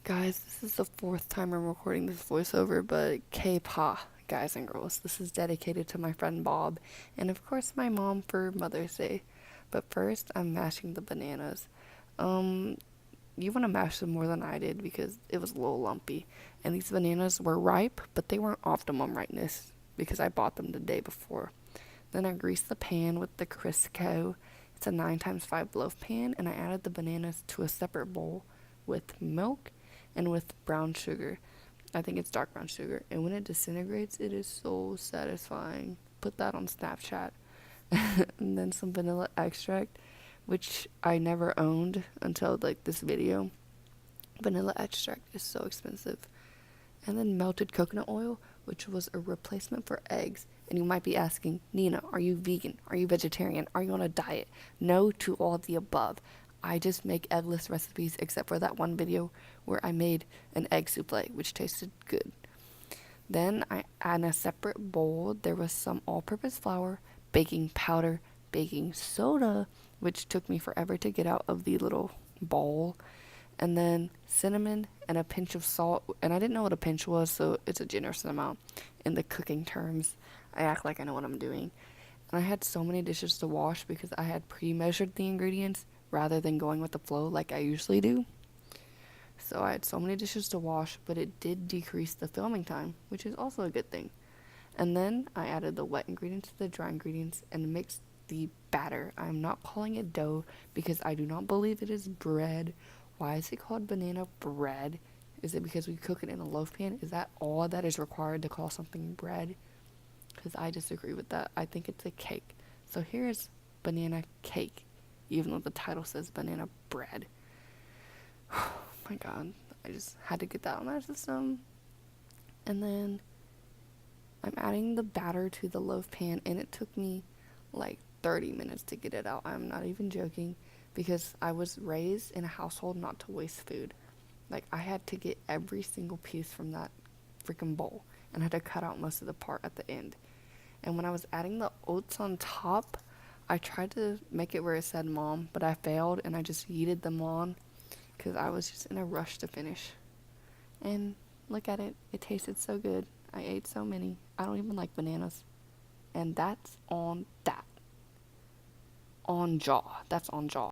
Guys, this is the fourth time I'm recording this voiceover, but K-pa, guys and girls. This is dedicated to my friend Bob, and of course my mom for Mother's Day. But first, I'm mashing the bananas. Um, you want to mash them more than I did because it was a little lumpy. And these bananas were ripe, but they weren't optimum ripeness because I bought them the day before. Then I greased the pan with the Crisco. It's a 9x5 loaf pan, and I added the bananas to a separate bowl with milk and with brown sugar. I think it's dark brown sugar. And when it disintegrates, it is so satisfying. Put that on Snapchat. And then some vanilla extract, which I never owned until like this video. Vanilla extract is so expensive. And then melted coconut oil, which was a replacement for eggs. And you might be asking, Nina, are you vegan? Are you vegetarian? Are you on a diet? No to all of the above. I just make eggless recipes except for that one video where I made an egg souffle, which tasted good. Then in a separate bowl, there was some all-purpose flour, baking powder, baking soda, which took me forever to get out of the little bowl, and then cinnamon and a pinch of salt. And I didn't know what a pinch was, so it's a generous amount in the cooking terms. I act like I know what I'm doing. And I had so many dishes to wash because I had pre-measured the ingredients rather than going with the flow like I usually do. So I had so many dishes to wash, but it did decrease the filming time, which is also a good thing. And then I added the wet ingredients to the dry ingredients and mixed the batter. I'm not calling it dough because I do not believe it is bread. Why is it called banana bread? Is it because we cook it in a loaf pan? Is that all that is required to call something bread? Because I disagree with that. I think it's a cake. So here's banana cake, even though the title says banana bread. Oh my god, I just had to get that on my system. And then I'm adding the batter to the loaf pan, and it took me like 30 minutes to get it out. I'm not even joking, because I was raised in a household not to waste food. Like, I had to get every single piece from that freaking bowl, and I had to cut out most of the part at the end. And when I was adding the oats on top, I tried to make it where it said mom, but I failed, and I just yeeted them on because I was just in a rush to finish. And look at it, it tasted so good. I ate so many. I don't even like bananas. And that's on that. On jaw. That's on jaw.